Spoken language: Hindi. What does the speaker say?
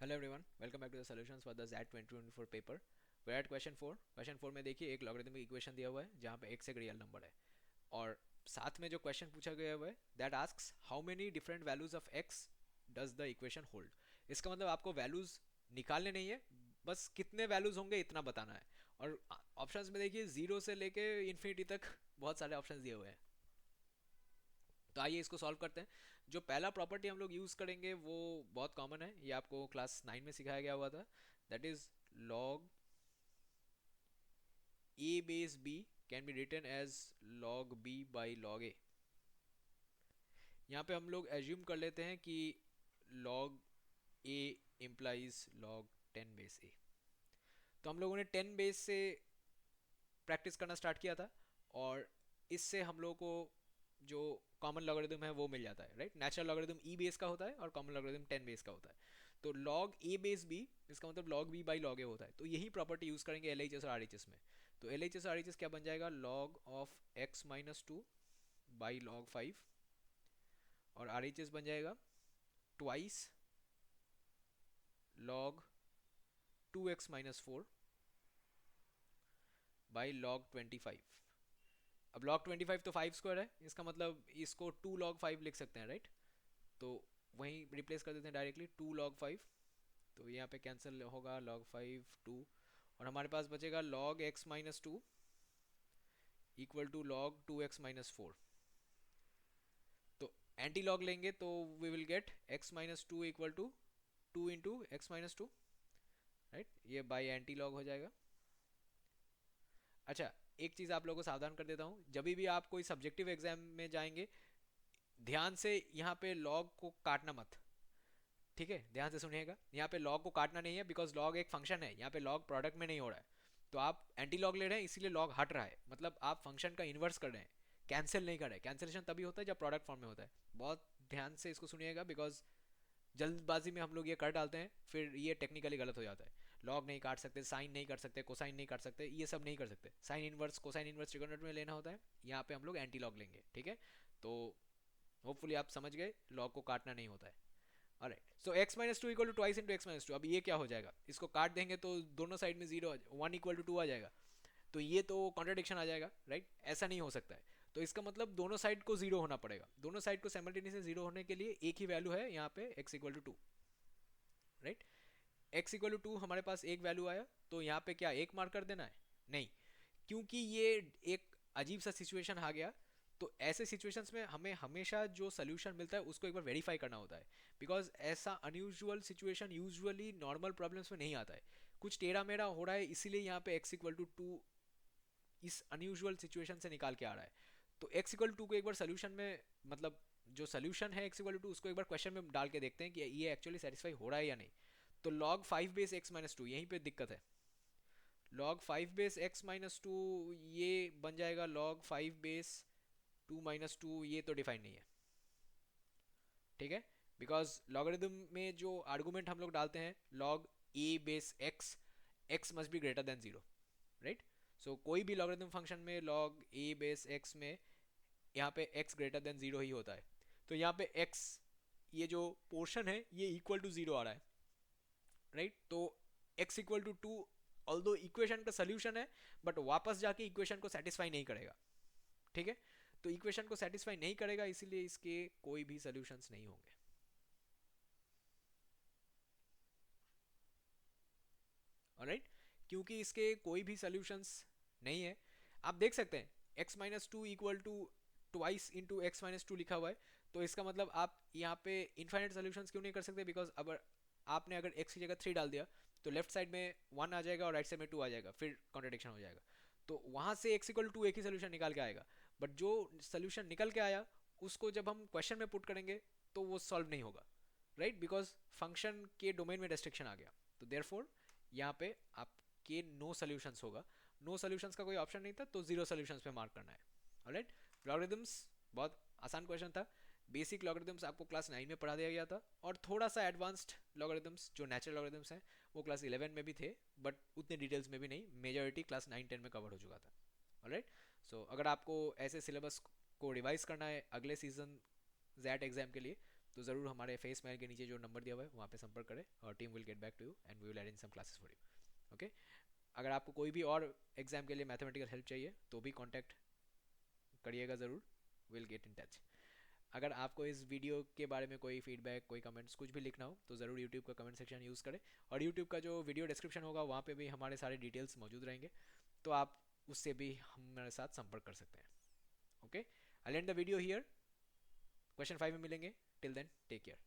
Hello everyone, welcome back to the solutions for the Z 2024 paper. We are at question 4। Question 4 में देखिए एक लॉगरिथमिक इक्वेशन दिया हुआ है जहाँ पे x एक रियल नंबर है, और साथ में जो क्वेश्चन पूछा गया हुआ है that asks how many different values of x does the equation hold. इसका मतलब आपको वैल्यूज निकालने नहीं है, बस कितने वैल्यूज होंगे इतना बताना है। और ऑप्शंस में देखिए जीरो से लेके इन्फिनिटी तक बहुत सारे ऑप्शंस दिए हुए हैं। तो आइए इसको सॉल्व करते हैं। जो पहला प्रॉपर्टी हम लोग यूज़ करेंगे वो बहुत कॉमन है, ये आपको क्लास 9 में सिखाया गया हुआ था। That is log a base b can be written as log b by log a. यहाँ पे हम लोग एज्यूम कर लेते हैं कि log a implies log 10 base a. तो हम लोगों ने 10 बेस से प्रैक्टिस करना स्टार्ट किया था, और इससे हम लोगों को जो कॉमन लॉगरिथम है वो मिल जाता है, राइट। नेचुरल लॉगरिथम ई बेस का होता है और कॉमन लॉगरिथम 10 बेस का होता है। तो लॉग ए बेस बी, इसका मतलब लॉग बी बाई लॉग ए होता है। तो यही प्रॉपर्टी यूज़ करेंगे एल एच एस और आर एच एस में। तो एल एच एस और आर एच एस क्या बन जाएगा, log of x minus two by log 5, और आर एच एस बन जाएगा twice log 2x-4 by log 25। अब लॉग 25 तो 5 स्क्वायर है, इसका मतलब इसको 2 लॉग 5 लिख सकते हैं, राइट। तो वहीं रिप्लेस कर देते हैं डायरेक्टली 2 लॉग 5। तो यहाँ पे कैंसिल होगा लॉग 5 2, और हमारे पास बचेगा log x minus two equal to log 2x-4। तो एंटी लॉग लेंगे तो we will get x-2 equal to 2 into x-2, right. ये बाई एंटी लॉग हो जाएगा। अच्छा, एक चीज़ आप लोगों को सावधान कर देता हूँ, जब भी आप कोई सब्जेक्टिव एग्जाम में जाएंगे ध्यान से यहाँ पे लॉग को काटना मत। ठीक है, ध्यान से सुनिएगा, यहाँ पे लॉग को काटना नहीं है, बिकॉज लॉग एक फंक्शन है, यहाँ पे लॉग प्रोडक्ट में नहीं हो रहा है। तो आप एंटी लॉग ले रहे हैं इसीलिए लॉग हट रहा है, मतलब आप फंक्शन का इन्वर्स कर रहे हैं, कैंसिल नहीं कर रहे हैं। कैंसिलेशन तभी होता है जब प्रोडक्ट फॉर्म में होता है। बहुत ध्यान से इसको सुनिएगा, बिकॉज जल्दबाजी में हम लोग ये कर डालते हैं, फिर ये टेक्निकली गलत हो जाता है। लॉग नहीं काट सकते, साइन नहीं कर सकते, कोसाइन नहीं काट सकते, ये सब नहीं कर सकते। Sine inverse cosine inverse trigonometry में लेना होता है, यहाँ पे हम लोग एंटी लॉग लेंगे, ठीक है। तो होपफुली आप समझ गए लॉग को काटना नहीं होता है। Alright, so x-2 equal to twice into x-2। अब ये क्या हो जाएगा, इसको काट देंगे तो दोनों साइड में जीरो, 1 इक्वल टू 2 आ जाएगा। तो ये तो कॉन्ट्रडिक्शन आ जाएगा, राइट। ऐसा नहीं हो सकता है। तो इसका मतलब दोनों साइड को जीरो होना पड़ेगा। दोनों साइड को साइमल्टेनियसली जीरो होने के लिए एक ही वैल्यू है यहाँ पे x equal to 2, right. x equal to 2 हमारे पास एक वैल्यू आया, तो यहाँ पे क्या एक मार्क कर देना है, नहीं, क्योंकि ये एक अजीब सा सिचुएशन आ गया। तो ऐसे सिचुएशंस में हमें हमेशा जो सोल्यूशन मिलता है उसको एक बार वेरीफाई करना होता है, बिकॉज ऐसा unusual situation usually normal problems में नहीं आता है। कुछ टेढ़ा मेढ़ा हो रहा है, इसीलिए यहाँ पे x इक्वल टू 2 इस अनयूजुअल सिचुएशन से निकाल के आ रहा है। तो x इक्वल टू को एक बार सोल्यूशन में, मतलब जो सोल्यूशन है x इक्वल टू उसको एक बार क्वेश्चन में डाल के देखते हैं कि ये एक्चुअली सेटिस्फाई हो रहा है या नहीं। तो log 5 बेस x-2, यहीं पे दिक्कत है। log 5 बेस x-2 ये बन जाएगा log 5 बेस 2-2, ये तो डिफाइन नहीं है, ठीक है। बिकॉज लॉगरिथम में जो आर्गूमेंट हम लोग डालते हैं log a base x, x must be greater than zero, right. So कोई भी लॉगरिथम फंक्शन में log a बेस x में यहाँ पे x ग्रेटर देन जीरो ही होता है। तो यहाँ पे x, ये जो पोर्शन है ये इक्वल टू जीरो आ रहा है, राइट। तो x equal to 2 although equation का सोल्यूशन है, बट वापस जाके इक्वेशन को सेटिस्फाई नहीं करेगा, ठीक है। तो इक्वेशन को सेटिस्फाई नहीं करेगा, इसीलिए इसके कोई भी सोल्यूशंस नहीं होंगे, ऑलराइट। क्योंकि इसके कोई भी सोल्यूशंस नहीं है। आप देख सकते हैं x-2 equal to twice into x-2 लिखा हुआ है। तो इसका मतलब आप यहाँ पे इनफाइनाइट सोल्यूशंस क्यों नहीं कर सकते, बिकॉज अगर आपने अगर x की जगह 3 डाल दिया तो लेफ्ट साइड में 1 आ जाएगा और राइट साइड में 2 आ जाएगा, फिर कॉन्ट्रडिक्शन हो जाएगा। तो वहाँ से x इक्वल टू एक ही सोल्यूशन निकाल के आएगा, बट जो सोल्यूशन निकल के आया उसको जब हम क्वेश्चन में पुट करेंगे तो वो सॉल्व नहीं होगा, राइट, बिकॉज फंक्शन के डोमेन में रेस्ट्रिक्शन आ गया। तो देयरफॉर यहाँ पे आपके नो सोल्यूशंस होगा। नो सोल्यूशंस का कोई ऑप्शन नहीं था, तो जीरो सोल्यूशंस पे मार्क करना है, ऑलराइट। लॉगरिथम्स बहुत आसान क्वेश्चन था। बेसिक लॉगरिथम्स आपको क्लास 9 में पढ़ा दिया गया था, और थोड़ा सा एडवांस्ड लॉगरिथम्स जो नेचुरल लॉगरिथम्स हैं वो क्लास 11 में भी थे, बट उतने डिटेल्स में भी नहीं, मेजॉरिटी क्लास 9-10 में कवर हो चुका था, ऑलराइट। अगर आपको ऐसे सिलेबस को रिवाइज करना है अगले सीजन जैट एग्जाम के लिए, तो ज़रूर हमारे फेस मेल के नीचे जो नंबर दिया हुआ है वहाँ पे संपर्क करें और team will get back to you and we will arrange some classes for you. Okay, अगर आपको कोई भी और एग्जाम के लिए मैथमेटिकल हेल्प चाहिए तो भी कांटेक्ट करिएगा ज़रूर, विल गेट इन टच। अगर आपको इस वीडियो के बारे में कोई फीडबैक, कोई कमेंट्स, कुछ भी लिखना हो तो ज़रूर यूट्यूब का कमेंट सेक्शन यूज़ करें, और यूट्यूब का जो वीडियो डिस्क्रिप्शन होगा वहाँ पे भी हमारे सारे डिटेल्स मौजूद रहेंगे, तो आप उससे भी हमारे साथ संपर्क कर सकते हैं। Okay, I end the video here, question 5 में मिलेंगे। Till then take care.